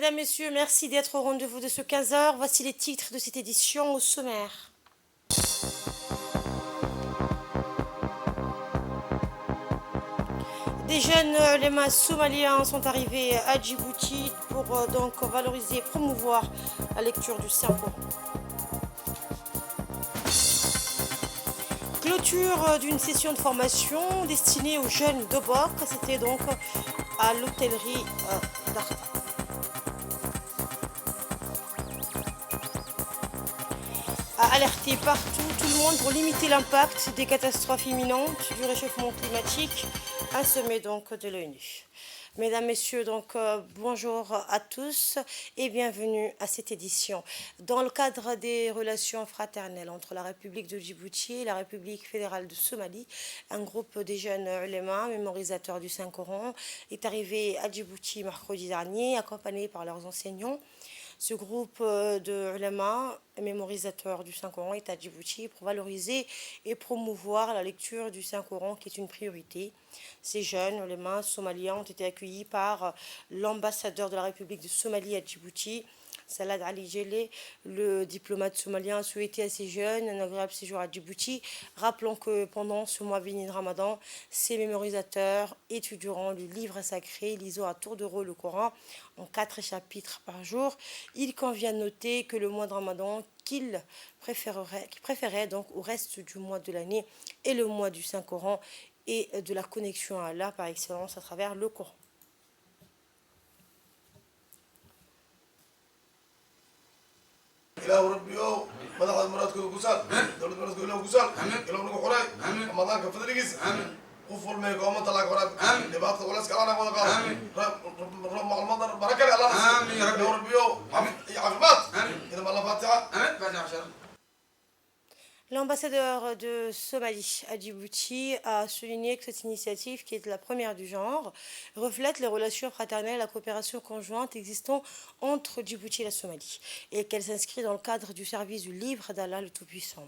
Mesdames, Messieurs, merci d'être au rendez-vous de ce 15h. Voici les titres de cette édition au sommaire. Des jeunes ulémas somaliens sont arrivés à Djibouti pour donc valoriser et promouvoir la lecture du Saint-Coran. Clôture d'une session de formation destinée aux jeunes de bord, c'était donc à l'hôtellerie d'Arta. A alerter partout tout le monde pour limiter l'impact des catastrophes imminentes du réchauffement climatique, un sommet donc de l'ONU. Mesdames, Messieurs, donc bonjour à tous et bienvenue à cette édition. Dans le cadre des relations fraternelles entre la République de Djibouti et la République fédérale de Somalie, un groupe des jeunes ulémas, mémorisateurs du Saint-Coran, est arrivé à Djibouti mercredi dernier, accompagné par leurs enseignants. Ce groupe de ulama, mémorisateurs du Saint-Coran, est à Djibouti pour valoriser et promouvoir la lecture du Saint-Coran, qui est une priorité. Ces jeunes ulémas somaliens ont été accueillis par l'ambassadeur de la République de Somalie à Djibouti, Salad Ali Jelle, le diplomate somalien, a souhaité à ces jeunes un agréable séjour à Djibouti. Rappelons que pendant ce mois béni de Ramadan, ces mémorisateurs étudieront le livre sacré, lisant à tour de rôle le Coran en 4 chapitres par jour. Il convient de noter que le mois de Ramadan qu'il préférait donc au reste du mois de l'année est le mois du Saint-Coran et de la connexion à Allah par excellence à travers le Coran. إله ربيو مدح المراد كل قصال دولة المراد كل قصال إله نقول حراي رمضان كفدري جز قفل ما يقوم طلع قراب لبعض ولا سكرانا ولا قال رب المطر بركة الله آمين يا ربيو عقبات إذا ما الله فاتحة آمين فاتحة عشان. L'ambassadeur de Somalie à Djibouti a souligné que cette initiative, qui est la première du genre, reflète les relations fraternelles et la coopération conjointe existant entre Djibouti et la Somalie, et qu'elle s'inscrit dans le cadre du service du livre d'Allah le Tout-Puissant.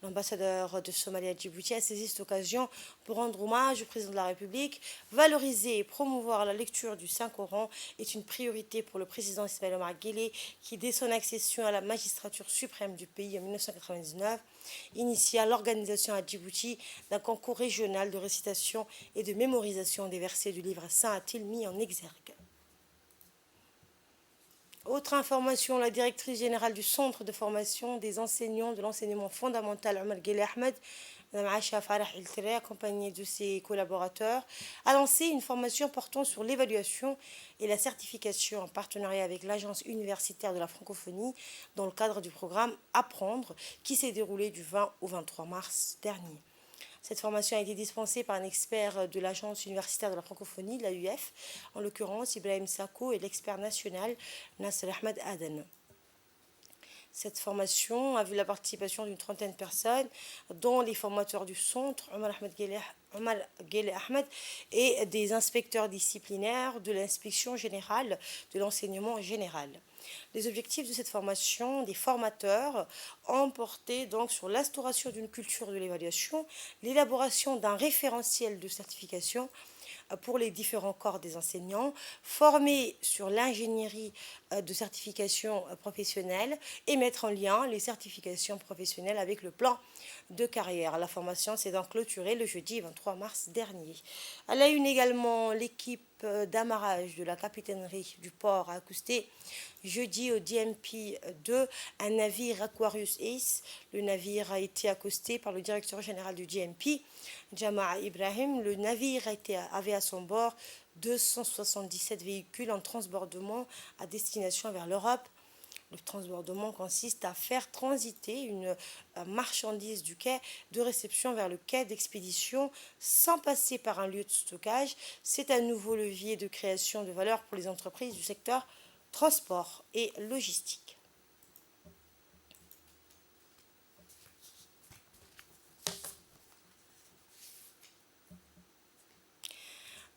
L'ambassadeur de Somalie à Djibouti a saisi cette occasion pour rendre hommage au président de la République. Valoriser et promouvoir la lecture du Saint-Coran est une priorité pour le président Ismaël Omar Guelleh, qui, dès son accession à la magistrature suprême du pays en 1999, initia l'organisation à Djibouti d'un concours régional de récitation et de mémorisation des versets du livre saint, a-t-il mis en exergue. Autre information, la directrice générale du Centre de formation des enseignants de l'enseignement fondamental, Omar Guelleh Ahmed, Mme Aisha Farah El-Tiré, accompagnée de ses collaborateurs, a lancé une formation portant sur l'évaluation et la certification en partenariat avec l'Agence universitaire de la francophonie dans le cadre du programme Apprendre qui s'est déroulé du 20 au 23 mars dernier. Cette formation a été dispensée par un expert de l'Agence universitaire de la francophonie, l'AUF, en l'occurrence Ibrahim Sako, et l'expert national Nasser Ahmed Aden. Cette formation a vu la participation d'une trentaine de personnes, dont les formateurs du centre, Omar Guelleh Ahmed, et des inspecteurs disciplinaires de l'inspection générale de l'enseignement général. Les objectifs de cette formation des formateurs ont porté donc sur l'instauration d'une culture de l'évaluation, l'élaboration d'un référentiel de certification pour les différents corps des enseignants, former sur l'ingénierie de certification professionnelle et mettre en lien les certifications professionnelles avec le plan de carrière. La formation s'est donc clôturée le jeudi 23 mars dernier. À la une également, l'équipe d'amarrage de la capitainerie du port a accosté jeudi au DMP 2 un navire Aquarius Ace. Le navire a été accosté par le directeur général du DMP, Jama'a Ibrahim. Le navire avait à son bord 277 véhicules en transbordement à destination vers l'Europe. Le transbordement consiste à faire transiter une marchandise du quai de réception vers le quai d'expédition sans passer par un lieu de stockage. C'est un nouveau levier de création de valeur pour les entreprises du secteur transport et logistique.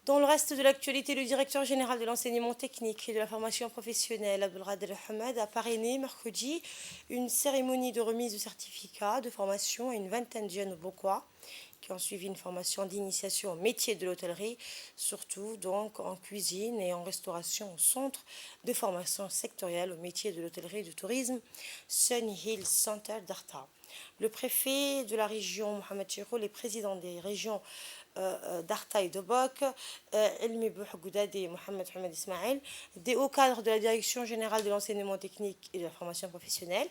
Dans le reste de l'actualité, le directeur général de l'enseignement technique et de la formation professionnelle, Abdelkader Hamad, a parrainé mercredi une cérémonie de remise de certificats de formation à une vingtaine de jeunes bourgois qui ont suivi une formation d'initiation au métier de l'hôtellerie, surtout donc en cuisine et en restauration au centre de formation sectorielle au métier de l'hôtellerie et du tourisme, Sun Hill Center d'Arta. Le préfet de la région, Mohamed Chirou, les présidents des régions d'Arta et de Bok, Elmi Bouhgoudad et Mohamed Hamad Ismail, des hauts cadres de la Direction générale de l'enseignement technique et de la formation professionnelle,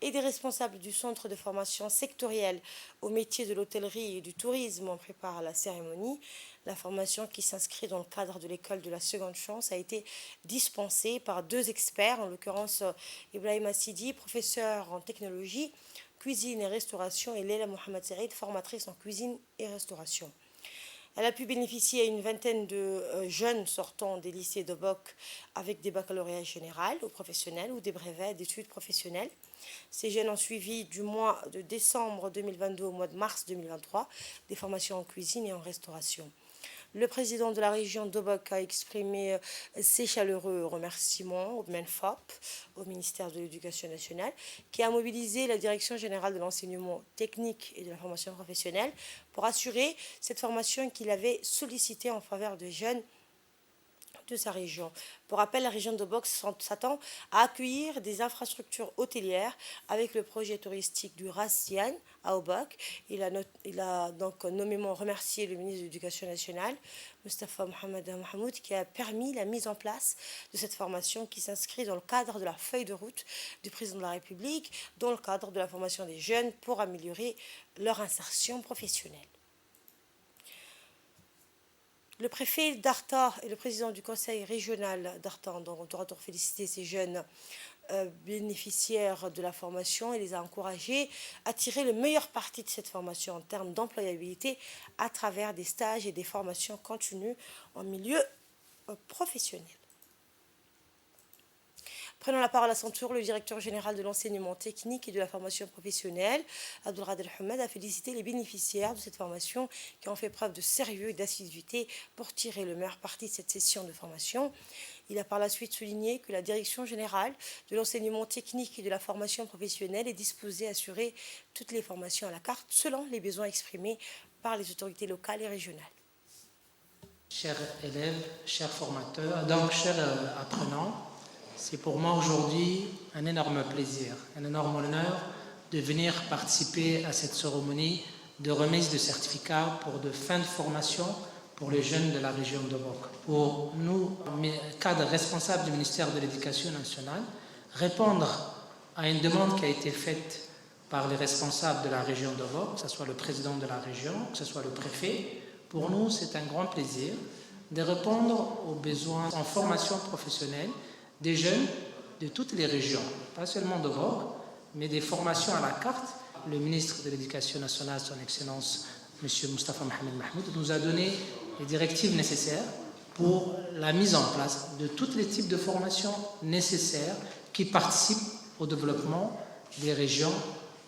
et des responsables du centre de formation sectoriel au métier de l'hôtellerie et du tourisme ont préparé la cérémonie. La formation qui s'inscrit dans le cadre de l'école de la seconde chance a été dispensée par deux experts, en l'occurrence Ibrahim Assidi, professeur en technologie, cuisine et restauration, et Leila Mohamed Saïd, formatrice en cuisine et restauration. Elle a pu bénéficier à une vingtaine de jeunes sortant des lycées de Boc avec des baccalauréats généraux ou professionnels ou des brevets d'études professionnelles. Ces jeunes ont suivi du mois de décembre 2022 au mois de mars 2023 des formations en cuisine et en restauration. Le président de la région d'Obok a exprimé ses chaleureux remerciements au MENFOP, au ministère de l'Éducation nationale, qui a mobilisé la Direction générale de l'enseignement technique et de la formation professionnelle pour assurer cette formation qu'il avait sollicitée en faveur des jeunes de sa région. Pour rappel, la région de Box s'attend à accueillir des infrastructures hôtelières avec le projet touristique du Rassian à Obok. Il a donc nommément remercié le ministre de l'Éducation nationale, Mustafa Mohamed Mahmoud, qui a permis la mise en place de cette formation qui s'inscrit dans le cadre de la feuille de route du président de la République, dans le cadre de la formation des jeunes pour améliorer leur insertion professionnelle. Le préfet d'Arta et le président du conseil régional d'Arta ont tour à tour félicité ces jeunes bénéficiaires de la formation et les a encouragés à tirer le meilleur parti de cette formation en termes d'employabilité à travers des stages et des formations continues en milieu professionnel. Prenant la parole à son tour, le directeur général de l'enseignement technique et de la formation professionnelle, Abdelkader Hamad, a félicité les bénéficiaires de cette formation qui ont fait preuve de sérieux et d'assiduité pour tirer le meilleur parti de cette session de formation. Il a par la suite souligné que la direction générale de l'enseignement technique et de la formation professionnelle est disposée à assurer toutes les formations à la carte selon les besoins exprimés par les autorités locales et régionales. Chers élèves, chers formateurs, donc chers apprenants, c'est pour moi aujourd'hui un énorme plaisir, un énorme honneur de venir participer à cette cérémonie de remise de certificats pour de fin de formation pour les jeunes de la région de Boc. Pour nous, cadres responsables du ministère de l'Éducation nationale, répondre à une demande qui a été faite par les responsables de la région de Boc, que ce soit le président de la région, que ce soit le préfet, pour nous c'est un grand plaisir de répondre aux besoins en formation professionnelle des jeunes de toutes les régions, pas seulement de Boc, mais des formations à la carte. Le ministre de l'Éducation nationale, son Excellence, M. Mustafa Mohamed Mahmoud, nous a donné les directives nécessaires pour la mise en place de tous les types de formations nécessaires qui participent au développement des régions.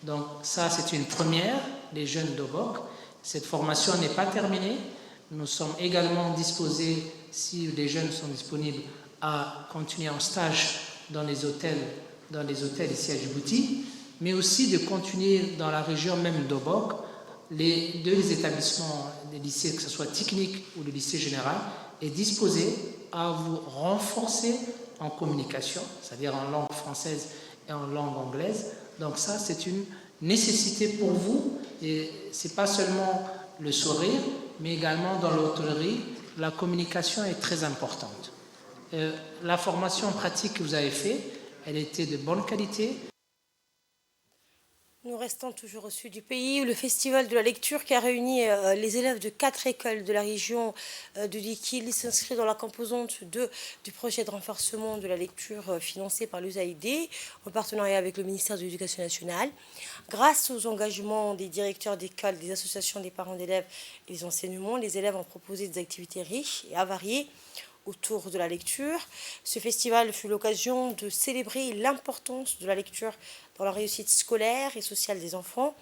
Donc ça, c'est une première, les jeunes de Boc. Cette formation n'est pas terminée. Nous sommes également disposés, si les jeunes sont disponibles, à continuer en stage dans les hôtels ici à Djibouti, mais aussi de continuer dans la région même d'Obok, les deux établissements des lycées, que ce soit technique ou le lycée général, est disposé à vous renforcer en communication, c'est-à-dire en langue française et en langue anglaise. Donc ça, c'est une nécessité pour vous, et ce n'est pas seulement le sourire, mais également dans l'hôtellerie, la communication est très importante. La formation pratique que vous avez faite, elle était de bonne qualité. Nous restons toujours au sud du pays, où le festival de la lecture qui a réuni les élèves de 4 écoles de la région de Likil s'inscrit dans la composante 2 du projet de renforcement de la lecture financé par l'USAID en partenariat avec le ministère de l'Éducation nationale. Grâce aux engagements des directeurs d'école, des associations des parents d'élèves et des enseignements, les élèves ont proposé des activités riches et avariées autour de la lecture. Ce festival fut l'occasion de célébrer l'importance de la lecture dans la réussite scolaire et sociale des enfants.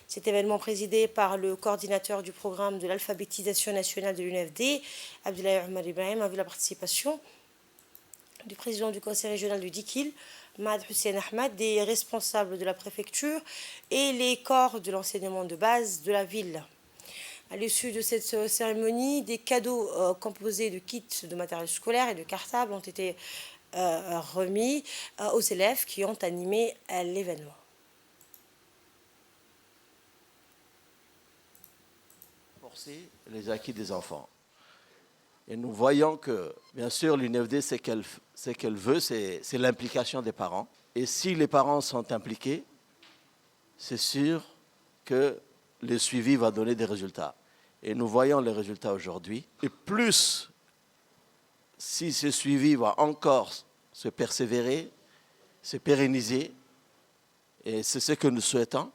Cet événement présidé par le coordinateur du programme de l'alphabétisation nationale de l'UNFD, Abdoulaye Omar Ibrahim, a vu la participation du président du conseil régional du Dikil, Mahd Hussein Ahmad, des responsables de la préfecture et les corps de l'enseignement de base de la ville. À l'issue de cette cérémonie, des cadeaux composés de kits de matériel scolaire et de cartables ont été remis aux élèves qui ont animé l'événement. Renforcer les acquis des enfants. Et nous voyons que, bien sûr, l'UNFD, ce qu'elle veut, c'est l'implication des parents. Et si les parents sont impliqués, c'est sûr que le suivi va donner des résultats. Et nous voyons les résultats aujourd'hui. Et plus, si ce suivi va encore se persévérer, se pérenniser, et c'est ce que nous souhaitons,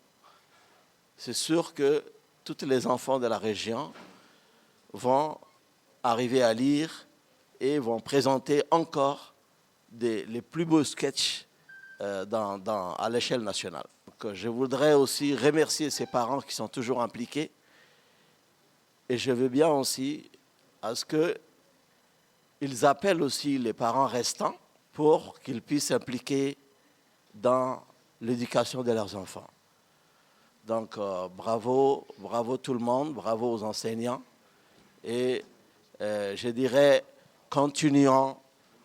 c'est sûr que tous les enfants de la région vont arriver à lire et vont présenter encore les plus beaux sketchs à l'échelle nationale. Donc, je voudrais aussi remercier ces parents qui sont toujours impliqués et je veux bien aussi à ce qu'ils appellent aussi les parents restants pour qu'ils puissent s'impliquer dans l'éducation de leurs enfants. Donc bravo tout le monde, bravo aux enseignants et je dirais, continuons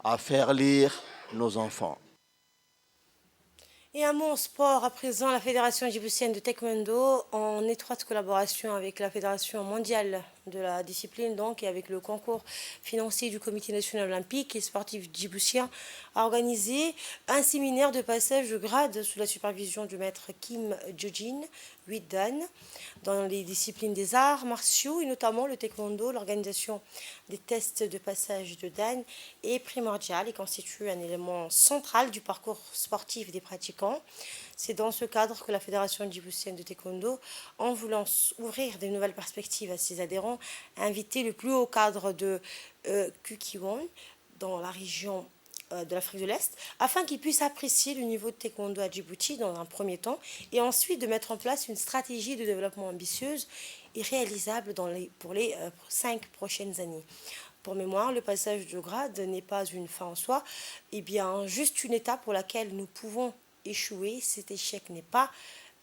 à faire lire nos enfants. Et un mot en sport, à présent, la Fédération djiboutienne de taekwondo, en étroite collaboration avec la Fédération mondiale de la discipline, donc, et avec le concours financier du Comité national olympique et sportif djiboutien, a organisé un séminaire de passage de grade sous la supervision du maître Kim Jojin, 8 dan, dans les disciplines des arts martiaux et notamment le taekwondo. L'organisation des tests de passage de dan est primordiale et constitue un élément central du parcours sportif des pratiquants. C'est dans ce cadre que la Fédération djiboutienne de taekwondo, en voulant ouvrir de nouvelles perspectives à ses adhérents, a invité le plus haut cadre de Kukiwon, dans la région de l'Afrique de l'Est, afin qu'ils puissent apprécier le niveau de taekwondo à Djibouti dans un premier temps, et ensuite de mettre en place une stratégie de développement ambitieuse et réalisable pour les 5 prochaines années. Pour mémoire, le passage de grade n'est pas une fin en soi, et bien juste une étape pour laquelle nous pouvons échouer. Cet échec n'est pas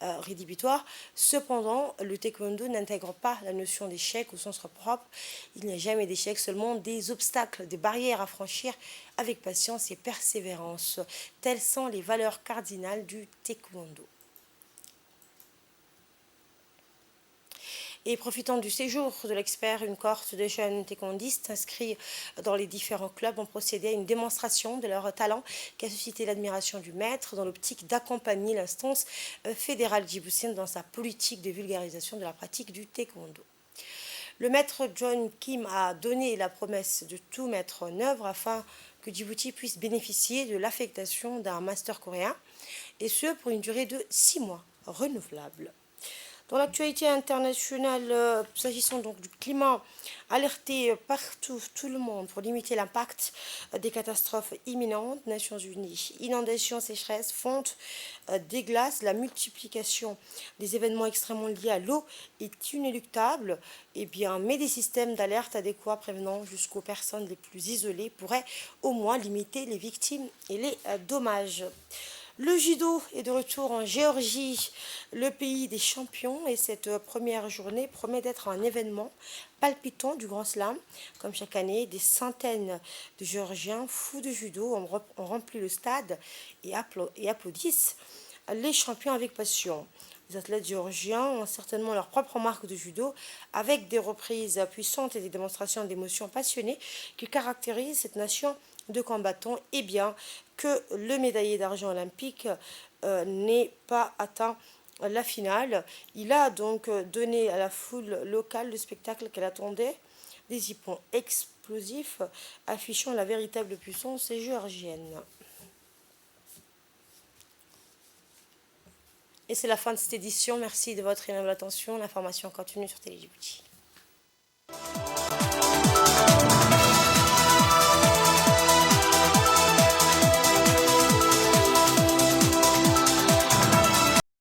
rédhibitoire. Cependant, le taekwondo n'intègre pas la notion d'échec au sens propre. Il n'y a jamais d'échec, seulement des obstacles, des barrières à franchir avec patience et persévérance. Telles sont les valeurs cardinales du taekwondo. Et profitant du séjour de l'expert, une cohorte de jeunes taekwondistes inscrits dans les différents clubs ont procédé à une démonstration de leur talent qui a suscité l'admiration du maître dans l'optique d'accompagner l'instance fédérale djiboutienne dans sa politique de vulgarisation de la pratique du taekwondo. Le maître John Kim a donné la promesse de tout mettre en œuvre afin que Djibouti puisse bénéficier de l'affectation d'un master coréen, et ce pour une durée de 6 mois renouvelable. Dans l'actualité internationale, s'agissant donc du climat, alerté partout, tout le monde, pour limiter l'impact des catastrophes imminentes, Nations Unies, inondations, sécheresses, fonte des glaces, la multiplication des événements extrêmement liés à l'eau est inéluctable, mais des systèmes d'alerte adéquats prévenant jusqu'aux personnes les plus isolées pourraient au moins limiter les victimes et les dommages. Le judo est de retour en Géorgie, le pays des champions, et cette première journée promet d'être un événement palpitant du Grand Slam. Comme chaque année, des centaines de Géorgiens fous de judo ont rempli le stade et applaudissent les champions avec passion. Les athlètes géorgiens ont certainement leur propre marque de judo, avec des reprises puissantes et des démonstrations d'émotions passionnées qui caractérisent cette nation de combattants, et bien que le médaillé d'argent olympique n'ait pas atteint la finale. Il a donc donné à la foule locale le spectacle qu'elle attendait, des hippons explosifs affichant la véritable puissance géorgienne. Et c'est la fin de cette édition. Merci de votre aimable attention. L'information continue sur Télé Djibouti.